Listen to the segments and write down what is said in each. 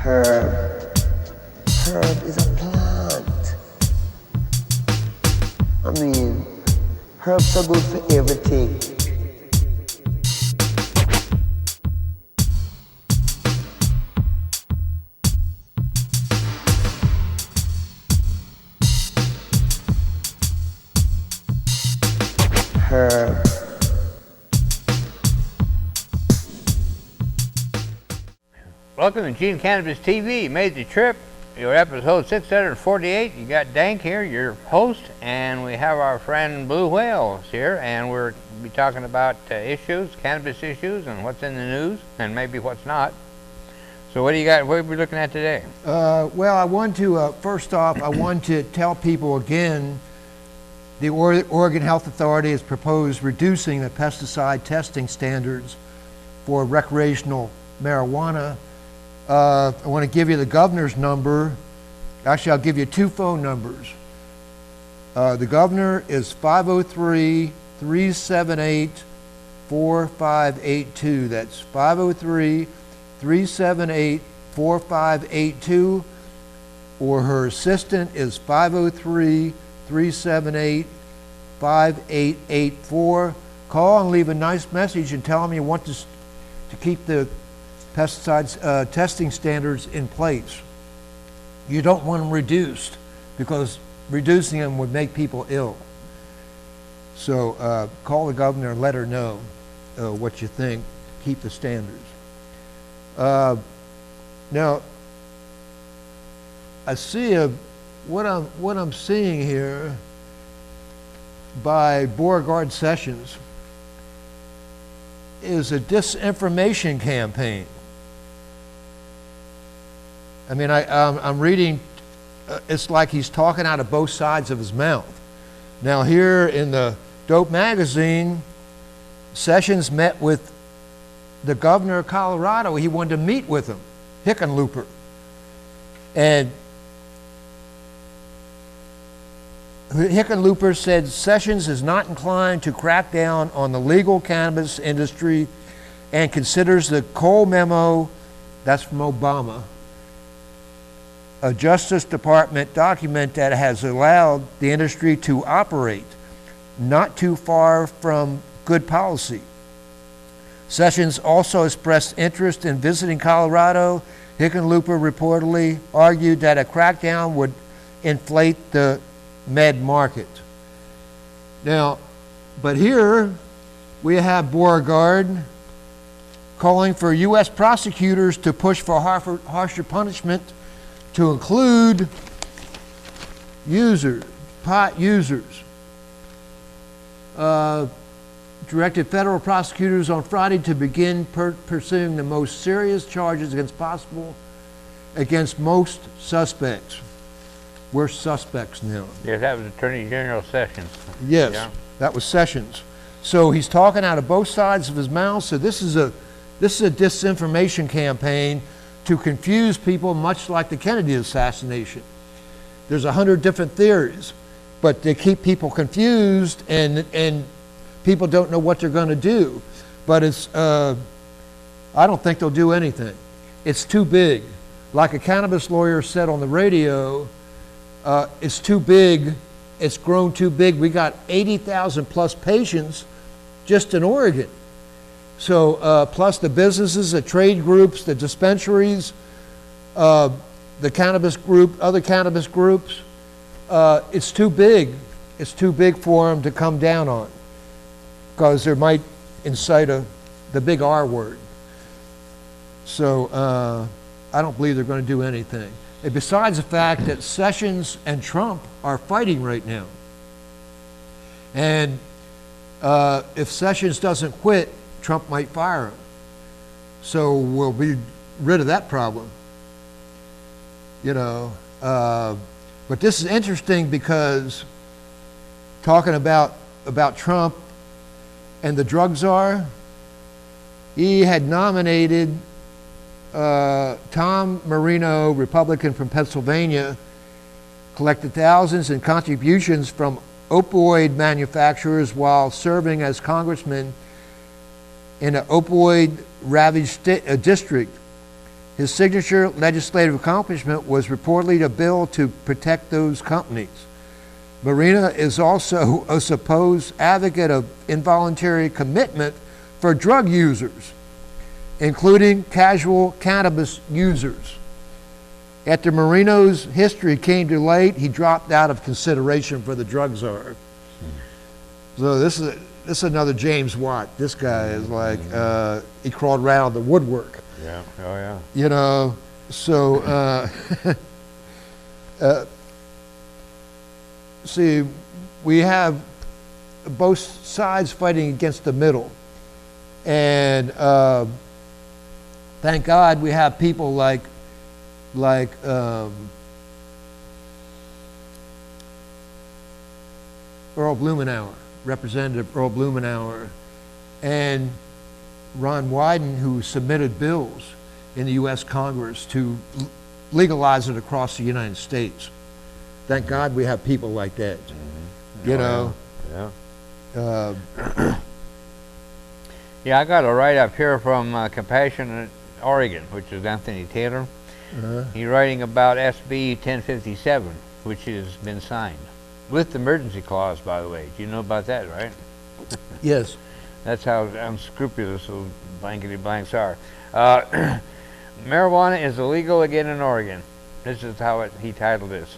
Herb. Herb is a plant. I mean, herbs are good for everything. Herb. Welcome to Eugene Cannabis TV. You made the trip. Your episode 648. You got DanK here, your host, and we have our friend Blue Whale here, and we're be talking about issues, cannabis issues, and what's in the news, and maybe what's not. So what do you got? What are we looking at today? Well, I want to, first off, I want to tell people again, the Oregon Health Authority has proposed reducing the pesticide testing standards for recreational marijuana. I want to give you the governor's number. Actually, I'll give you two phone numbers. The governor is 503-378-4582. That's 503-378-4582. Or her assistant is 503-378-5884. Call and leave a nice message and tell them you want to keep the pesticides testing standards in place. You don't want them reduced because reducing them would make people ill. So call the governor and let her know what you think. Keep the standards. Now, I see what I'm seeing here by Beauregard Sessions is a disinformation campaign. I mean, I'm reading, it's like he's talking out of both sides of his mouth. Now here in the Dope magazine, Sessions met with the governor of Colorado. He wanted to meet with him, Hickenlooper. And Hickenlooper said Sessions is not inclined to crack down on the legal cannabis industry and considers the Cole memo, that's from Obama, a Justice Department document that has allowed the industry to operate, not too far from good policy. Sessions also expressed interest in visiting Colorado. Hickenlooper reportedly argued that a crackdown would inflate the med market. Now, but here we have Beauregard calling for U.S. prosecutors to push for harsher punishment to include pot users. Directed federal prosecutors on Friday to begin pursuing the most serious charges against most suspects. We're suspects now. Yes, that was Attorney General Sessions. Yes, yeah. That was Sessions. So he's talking out of both sides of his mouth. So this is a disinformation campaign to confuse people, much like the Kennedy assassination. There's 100 different theories, but they keep people confused, and people don't know what they're going to do. But it's I don't think they'll do anything. It's too big. Like a cannabis lawyer said on the radio, it's too big. It's grown too big. We got 80,000 plus patients just in Oregon. So plus the businesses, the trade groups, the dispensaries, the cannabis group, other cannabis groups, it's too big. It's too big for them to come down on, because there might incite the big R word. So I don't believe they're going to do anything. And besides the fact that Sessions and Trump are fighting right now. And if Sessions doesn't quit, Trump might fire him. So we'll be rid of that problem. You know, but this is interesting because talking about Trump and the drug czar, he had nominated Tom Marino, Republican from Pennsylvania, collected thousands in contributions from opioid manufacturers while serving as congressman in an opioid-ravaged district. His signature legislative accomplishment was reportedly a bill to protect those companies. Marina is also a supposed advocate of involuntary commitment for drug users, including casual cannabis users. After Marino's history came to light, he dropped out of consideration for the drug czar. So this is another James Watt. This guy is like, he crawled around the woodwork. Yeah, oh yeah. You know, so, see, we have both sides fighting against the middle. And thank God we have people like Earl Blumenauer, Representative Earl Blumenauer, and Ron Wyden, who submitted bills in the U.S. Congress to legalize it across the United States. Thank God we have people like that. You know? Yeah. Yeah, I got a write-up here from Compassionate Oregon, which is Anthony Taylor. He's writing about SB 1057, which has been signed. With the emergency clause, by the way. Do you know about that, right? Yes. That's how unscrupulous those blankety blanks are. Marijuana is illegal again in Oregon. This is how he titled this.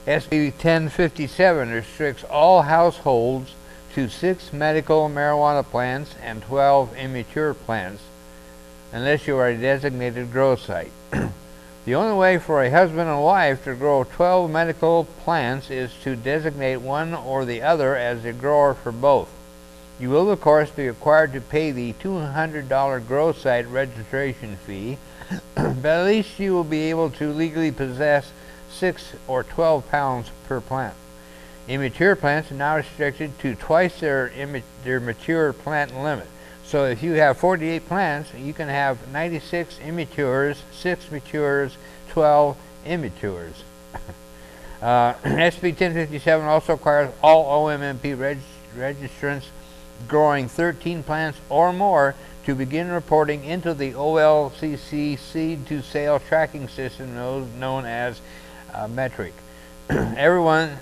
SB 1057 restricts all households to 6 medical marijuana plants and 12 immature plants, unless you are a designated grow site. The only way for a husband and wife to grow 12 medical plants is to designate one or the other as a grower for both. You will, of course, be required to pay the $200 grow site registration fee, but at least you will be able to legally possess 6 or 12 pounds per plant. Immature plants are now restricted to twice their mature plant limit. So if you have 48 plants, you can have 96 immatures, 6 matures, 12 immatures. SB 1057 also requires all OMMP registrants growing 13 plants or more to begin reporting into the OLCC seed to sale tracking system known as Metric. Everyone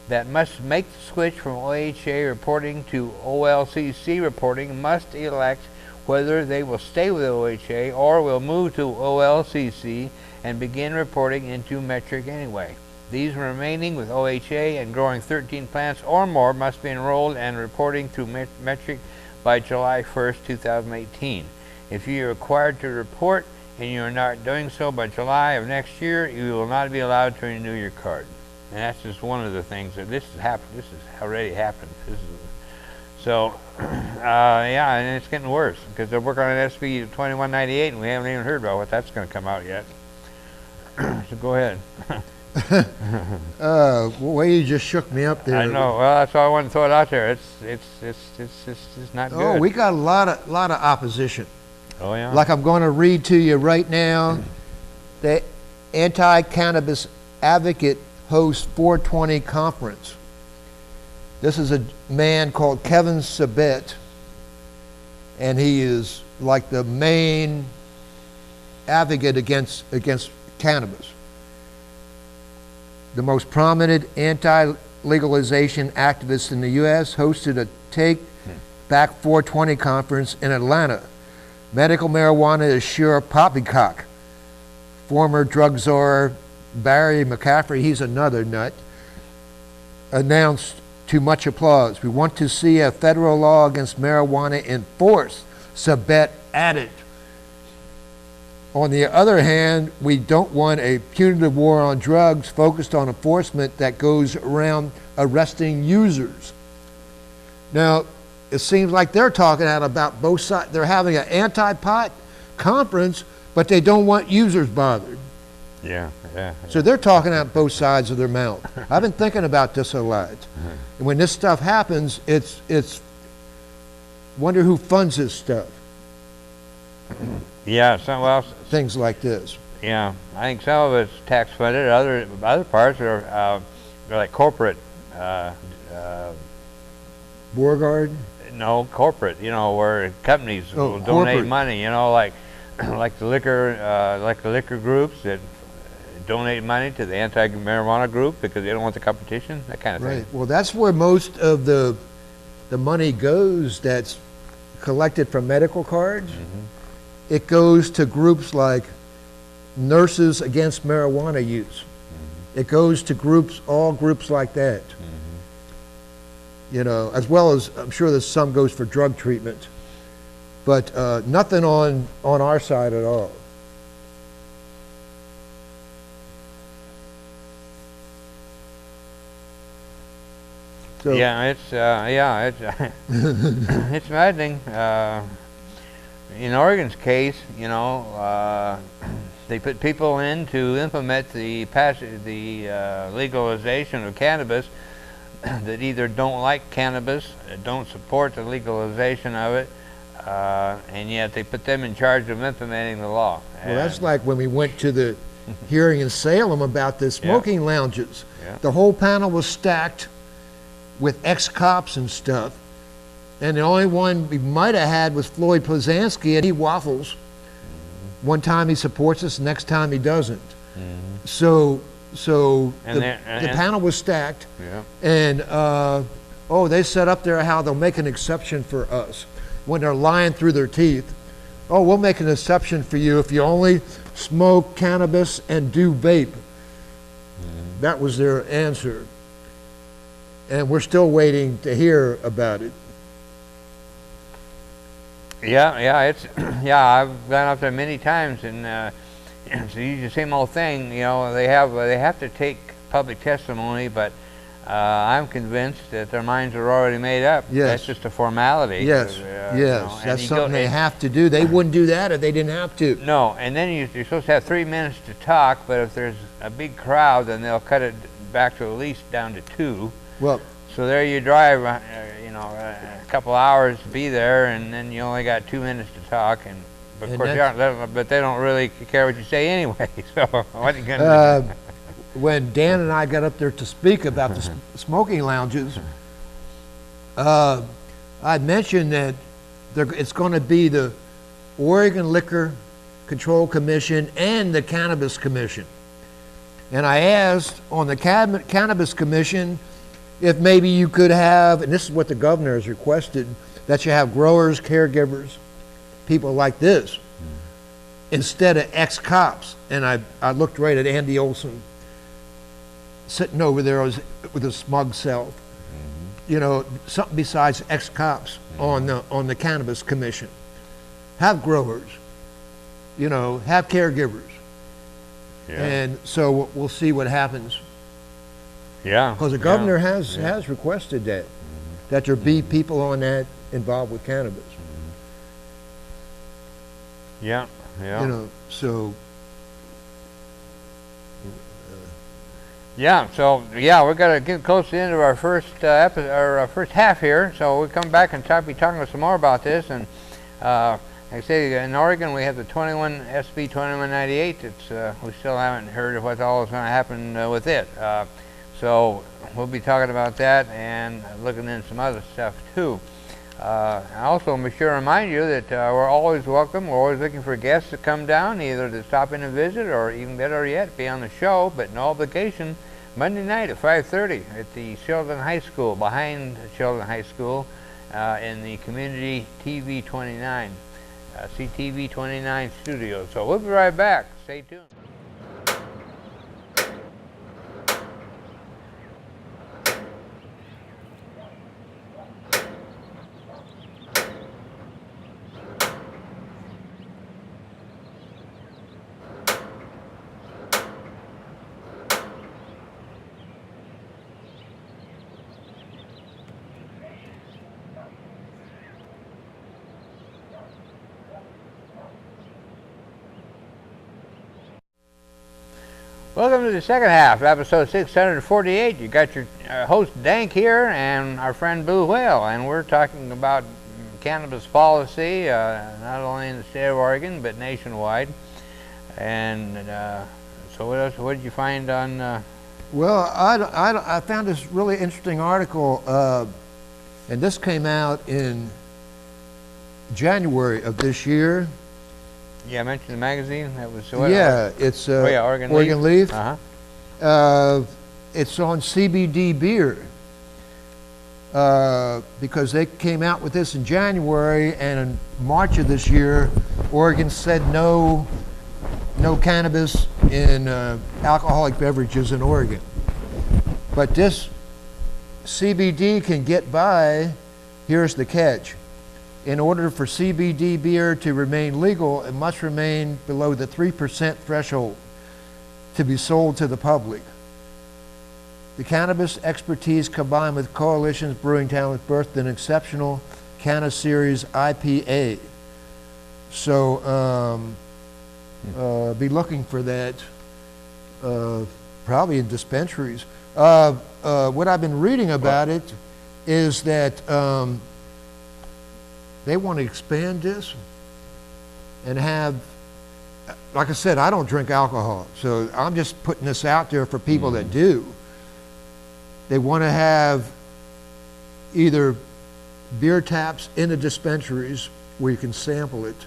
that must make the switch from OHA reporting to OLCC reporting must elect whether they will stay with OHA or will move to OLCC and begin reporting into Metric anyway. These remaining with OHA and growing 13 plants or more must be enrolled and reporting to Metric by July 1st, 2018. If you are required to report and you are not doing so by July of next year, you will not be allowed to renew your card. And that's just one of the things that this has happened. This has already happened. Yeah, and it's getting worse because they're working on SB 2198, and we haven't even heard about what that's going to come out yet. So go ahead. Well, you just shook me up there. I know. Well, that's why I wanted to throw it out there. It's not good. Oh, we got a lot of opposition. Oh yeah. Like I'm going to read to you right now. The Anti-Cannabis Advocate hosts 420 conference. This is a man called Kevin Sabet, and he is like the main advocate against cannabis. The most prominent anti-legalization activist in the U.S. hosted a Take Back 420 conference in Atlanta. Medical marijuana is sure poppycock. Former drug czar Barry McCaffrey, he's another nut, announced to much applause. We want to see a federal law against marijuana enforced, Sabet added. On the other hand, we don't want a punitive war on drugs focused on enforcement that goes around arresting users. Now, it seems like they're talking out about both sides. They're having an anti-pot conference, but they don't want users bothered. Yeah. So they're talking out both sides of their mouth. I've been thinking about this a lot. And when this stuff happens, it's wonder who funds this stuff. Yeah, Things like this. Yeah, I think some of it's tax funded. Other parts are like corporate. Beauregard? No, corporate. You know, where companies will donate corporate. money. You know, like like the liquor groups that donate money to the anti-marijuana group because they don't want the competition, that kind of thing. Right. Well, that's where most of the money goes that's collected from medical cards. It goes to groups like Nurses Against Marijuana Use. It goes to groups, all groups like that. You know, as well as, I'm sure there's some goes for drug treatment. But nothing on our side at all. So, Yeah, it's it's maddening. In Oregon's case, you know, they put people in to implement the legalization of cannabis that either don't like cannabis, don't support the legalization of it, and yet they put them in charge of implementing the law. well, that's like when we went to the hearing in Salem about the smoking lounges. Yeah. The whole panel was stacked with ex-cops and stuff, and the only one we might have had was Floyd Plazansky, and he waffles. One time he supports us, next time he doesn't. So the panel was stacked, and they set up there how they'll make an exception for us when they're lying through their teeth. Oh, we'll make an exception for you if you only smoke cannabis and do vape. That was their answer. And we're still waiting to hear about it. It's I've gone up there many times, and it's the same old thing. You know, they have to take public testimony, but I'm convinced that their minds are already made up. Yes. That's just a formality. Yes, You know, that's something they have to do. They wouldn't do that if they didn't have to. No, and then you're supposed to have 3 minutes to talk, but if there's a big crowd, then they'll cut it back to at least down to 2. Well, so there you drive, a couple hours to be there, and then you only got 2 minutes to talk, and of course, they don't really care what you say anyway. So what are you gonna do? When Dan and I got up there to speak about the smoking lounges, I mentioned that it's going to be the Oregon Liquor Control Commission and the Cannabis Commission. And I asked on the Cannabis Commission if maybe you could have, and this is what the governor has requested, that you have growers, caregivers, people like this, instead of ex-cops. And I looked right at Andy Olson, sitting over there with a smug self. You know, something besides ex-cops on the Cannabis Commission. Have growers, you know, have caregivers. Yeah. And so we'll see what happens. Yeah. Because the governor has requested that there be people on that involved with cannabis. Yeah. You know, so. We're gonna get close to the end of our first episode, our first half here. So we'll come back and be talking some more about this. And like I say, in Oregon we have the SB 2198. We still haven't heard of what all is going to happen with it. So we'll be talking about that and looking into some other stuff too. I also be sure to remind you that we're always welcome. We're always looking for guests to come down, either to stop in and visit, or even better yet, be on the show, but no obligation. Monday night at 5:30 at the Sheldon High School, behind Sheldon High School, in the Community TV 29, CTV 29 studio. So we'll be right back. Stay tuned. Welcome to the second half, episode 648. You got your host DanK here and our friend Blue Whale, and we're talking about cannabis policy, not only in the state of Oregon, but nationwide. And so what else, what did you find on... Well, I found this really interesting article, and this came out in January of this year, Yeah, I mentioned the magazine. That was what? Yeah, it's yeah, Oregon Leaf. Uh-huh. It's on CBD beer because they came out with this in January, and in March of this year, Oregon said no cannabis in alcoholic beverages in Oregon. But this CBD can get by. Here's the catch. In order for CBD beer to remain legal, it must remain below the 3% threshold to be sold to the public. The cannabis expertise combined with Coalition's brewing talent birthed an exceptional Canna Series IPA. So be looking for that probably in dispensaries. What I've been reading about it is that they want to expand this and have, like I said, I don't drink alcohol, so I'm just putting this out there for people that do. They want to have either beer taps in the dispensaries where you can sample it,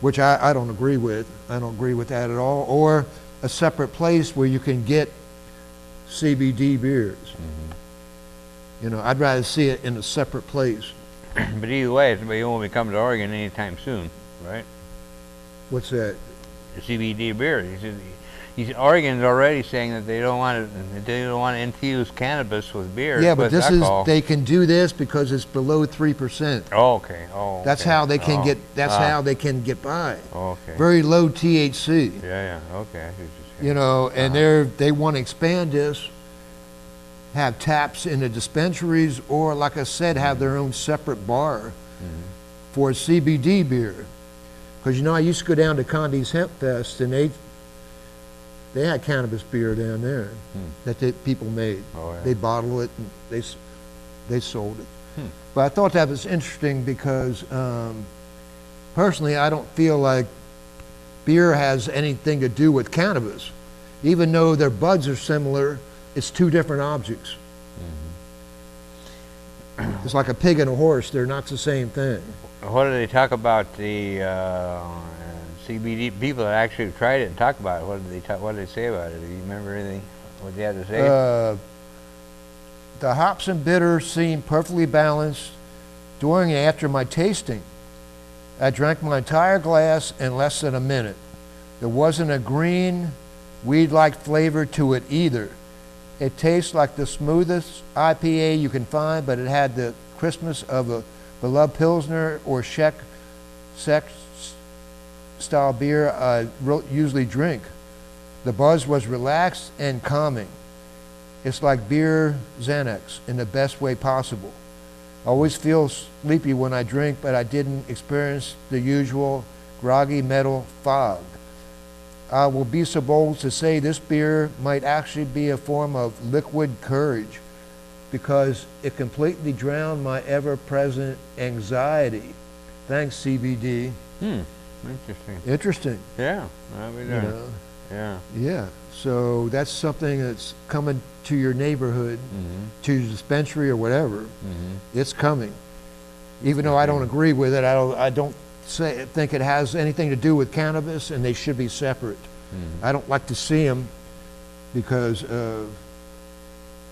which I don't agree with. I don't agree with that at all. Or a separate place where you can get CBD beers. You know, I'd rather see it in a separate place. But either way, it won't be coming to Oregon anytime soon, right? What's that? The CBD beer. Oregon's already saying that they don't want to infuse cannabis with beer. Yeah, but this alcohol. they can do this because it's below 3%. Oh, okay. Oh, okay. That's how they can get. That's how they can get by. Okay. Very low THC. Yeah. Okay. I see what you're saying. You know, and they want to expand this, have taps in the dispensaries, or like I said, have their own separate bar for CBD beer. Because you know, I used to go down to Condi's Hemp Fest, and they had cannabis beer down there that people made. Oh, yeah. They bottle it and they sold it. But I thought that was interesting because personally, I don't feel like beer has anything to do with cannabis. Even though their buds are similar, it's two different objects. It's like a pig and a horse. They're not the same thing. What do they talk about the CBD people that actually tried it and talk about it? What did they say about it? Do you remember anything? What they had to say? The hops and bitters seemed perfectly balanced during and after my tasting. I drank my entire glass in less than a minute. There wasn't a green, weed-like flavor to it either. It tastes like the smoothest IPA you can find, but it had the crispness of a beloved Pilsner or Czech style beer I usually drink. The buzz was relaxed and calming. It's like beer Xanax in the best way possible. I always feel sleepy when I drink, but I didn't experience the usual groggy metal fog. I will be so bold to say this beer might actually be a form of liquid courage because it completely drowned my ever-present anxiety. Thanks, CBD. Interesting. Interesting. Yeah. You know? Yeah. Yeah. So that's something that's coming to your neighborhood, to your dispensary or whatever. It's coming. Even though I don't agree with it, I don't think it has anything to do with cannabis, and they should be separate. I don't like to see them because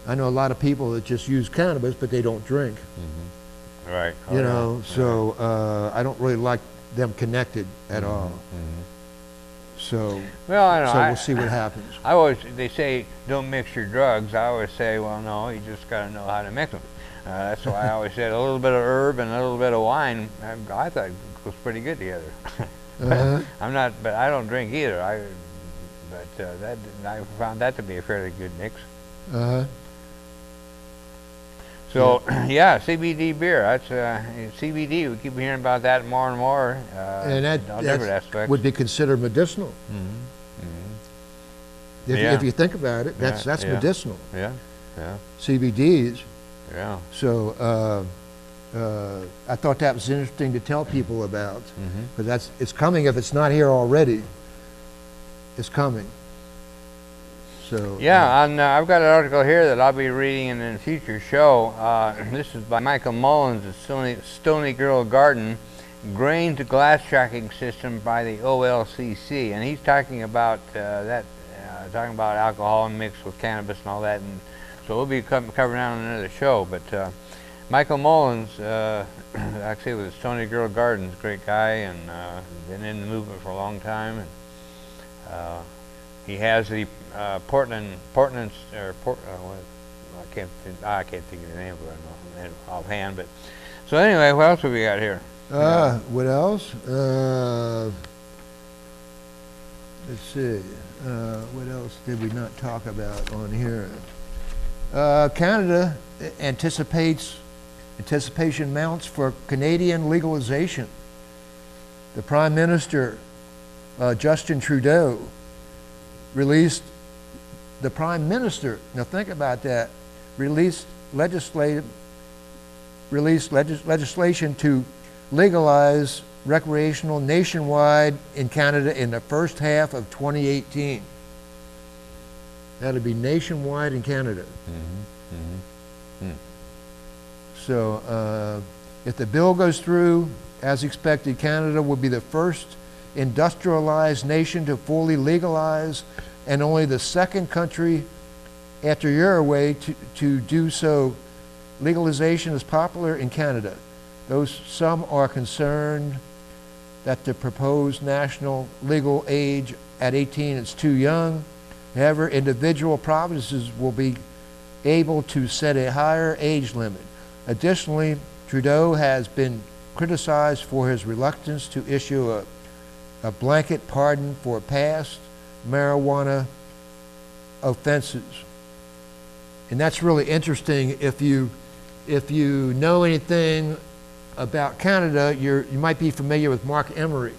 I know a lot of people that just use cannabis, but they don't drink. Right. You know, so I don't really like them connected at all. So, well, I know. So we'll see what happens. They say don't mix your drugs. I always say, well, no, you just got to know how to mix them. That's why I always said a little bit of herb and a little bit of wine. I thought it goes pretty good together. But I don't drink either. I found that to be a fairly good mix. So yeah, CBD beer. That's CBD. We keep hearing about that more and more. And that would be considered medicinal. If you think about it, that's medicinal. Yeah. CBDs. Yeah. So I thought that was interesting to tell people about because it's coming. If it's not here already, it's coming. So yeah, and I've got an article here that I'll be reading in a future show. This is by Michael Mullins at Stony Girl Garden, grain to glass tracking system by the OLCC, and he's talking about talking about alcohol mixed with cannabis and all that, and so we'll be covering that on another show. But Michael Mullins, actually with Stony Girl Gardens, great guy, and been in the movement for a long time, and he has the Portland, I can't think of the name of it offhand, but so anyway, what else have we got here? What else? Let's see. What else did we not talk about on here? Canada anticipation mounts for Canadian legalization. The Prime Minister, Justin Trudeau, released, the Prime Minister, now think about that, released legislation to legalize recreational nationwide in Canada in the first half of 2018. That'll be nationwide in Canada. So if the bill goes through, as expected, Canada will be the first industrialized nation to fully legalize and only the second country after Uruguay to do so. Legalization is popular in Canada, though some are concerned that the proposed national legal age at 18 is too young. However, individual provinces will be able to set a higher age limit. Additionally, Trudeau has been criticized for his reluctance to issue a blanket pardon for past marijuana offenses. And that's really interesting. If you know anything about Canada, you might be familiar with Mark Emery.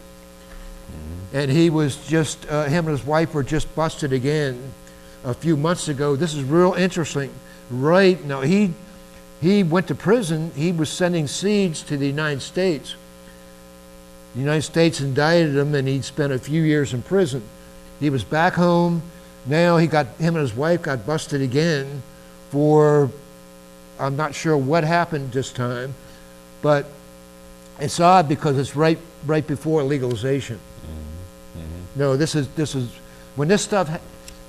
And he was just, him and his wife were just busted again a few months ago. This is real interesting. Right now, he went to prison. He was sending seeds to the United States. The United States indicted him, and he'd spent a few years in prison. He was back home. Now him and his wife got busted again for, I'm not sure what happened this time, but it's odd because it's right before legalization. No, this is when this stuff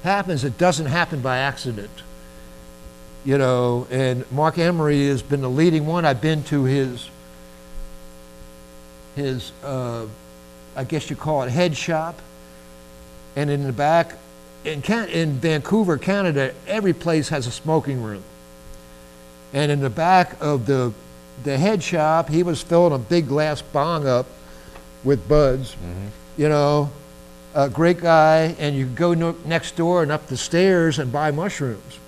happens, it doesn't happen by accident. You know, and Mark Emery has been the leading one. I've been to his I guess you call it head shop, and in the back, in Vancouver, Canada, every place has a smoking room. And in the back of the head shop, he was filling a big glass bong up with buds. You know, a great guy, and you go next door and up the stairs and buy mushrooms.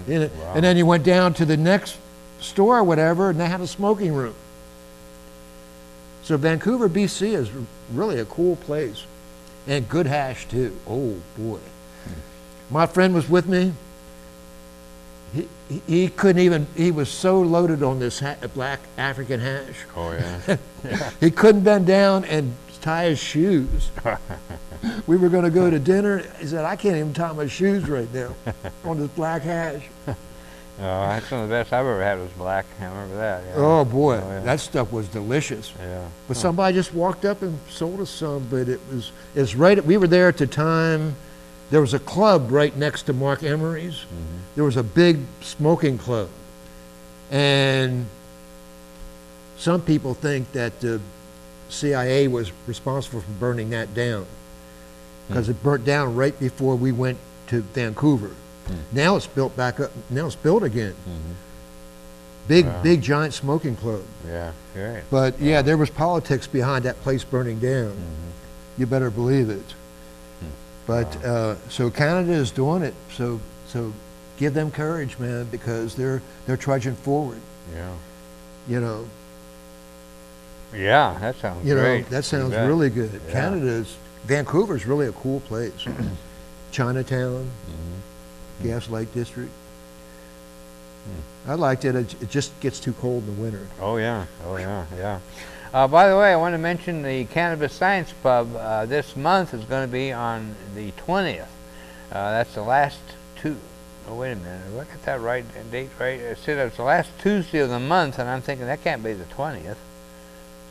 Wow. And then you went down to the next store or whatever, and they had a smoking room. So Vancouver, BC is really a cool place. And good hash too. Oh boy. My friend was with me. He couldn't even, he was so loaded on this black African hash. Oh yeah. He couldn't bend down and tie his shoes. We were going to go to dinner. He said, I can't even tie my shoes right now on this black hash. Oh, that's one of the best I've ever had was black. I remember that. Yeah. Oh boy, that stuff was delicious. Yeah. But somebody just walked up and sold us some, but it's right, we were there at the time. There was a club right next to Mark Emery's. There was a big smoking club. And some people think that the CIA was responsible for burning that down because it burnt down right before we went to Vancouver. Now it's built back up. Now it's built again. Big giant smoking club. Yeah, right. But yeah, there was politics behind that place burning down. You better believe it. But so Canada is doing it. So give them courage, man, because they're trudging forward. Yeah. You know. Yeah, that sounds great. That sounds really good. Yeah. Vancouver's really a cool place. Chinatown. Gaslight District. I liked it. It just gets too cold in the winter. Oh yeah, yeah. By the way, I want to mention the Cannabis Science Pub. This month is going to be on the 20th. That's the last two. Oh wait a minute, did I get that right? Date right? It said it's the last Tuesday of the month, and I'm thinking that can't be the 20th.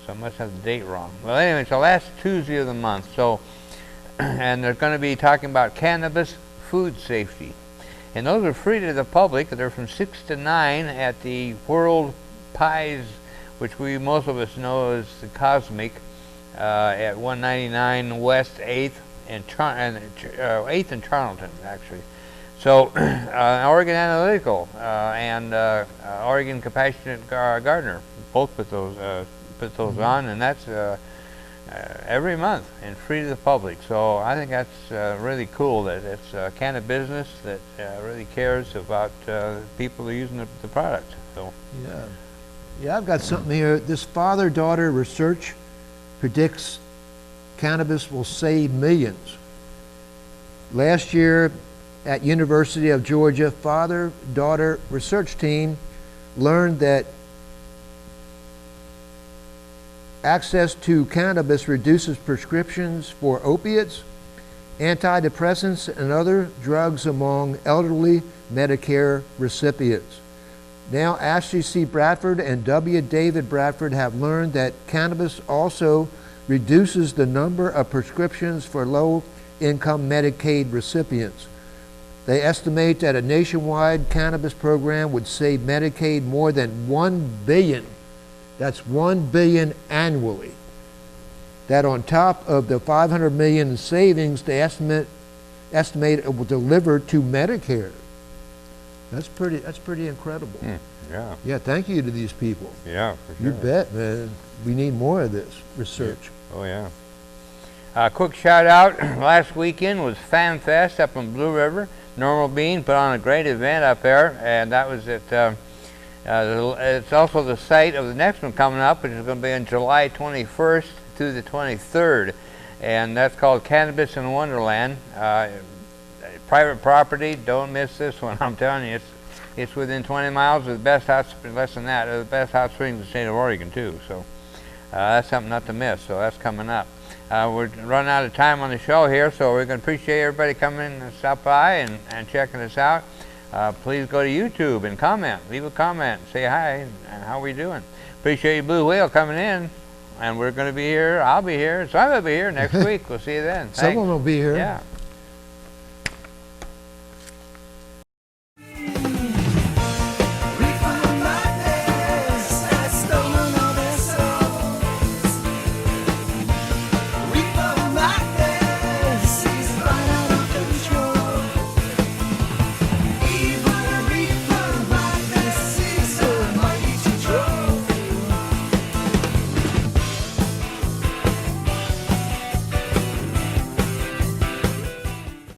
So I must have the date wrong. Well, anyway, it's the last Tuesday of the month. So, and they're going to be talking about cannabis food safety. And those are free to the public. They're from 6 to 9 at the World Pies, which most of us know as the Cosmic, at 199 West 8th and 8th and Charlton, actually. So, Oregon Analytical and Oregon Compassionate Gardener both put those on, and that's every month and free to the public. So I think that's really cool that it's a can of business that really cares about people who are using the product. So yeah, I've got something here. This father-daughter research predicts cannabis will save millions. Last year at University of Georgia, father-daughter research team learned that access to cannabis reduces prescriptions for opiates, antidepressants, and other drugs among elderly Medicare recipients. Now, Ashley C. Bradford and W. David Bradford have learned that cannabis also reduces the number of prescriptions for low-income Medicaid recipients. They estimate that a nationwide cannabis program would save Medicaid more than $1 billion. That's $1 billion annually. That on top of the $500 million in savings they estimate it will deliver to Medicare. That's pretty incredible. Yeah. Yeah, thank you to these people. Yeah, for sure. You bet, man. We need more of this research. Yeah. Oh, yeah. Quick shout out, last weekend was Fan Fest up in Blue River. Normal Bean put on a great event up there, and that was at, it's also the site of the next one coming up, which is going to be on July 21st through the 23rd, and that's called Cannabis in Wonderland. Private property, don't miss this one. I'm telling you, it's within 20 miles of the best hot springs, less than that, of the best hot springs in the state of Oregon too. So that's something not to miss. So that's coming up. We're running out of time on the show here, so we're going to appreciate everybody coming and stop by and checking us out. Please go to YouTube and comment. Leave a comment. Say hi and how we doing. Appreciate you, Blue Whale, coming in. And we're going to be here. I'll be here. So I'm going to be here next week. We'll see you then. Thanks. Someone will be here. Yeah.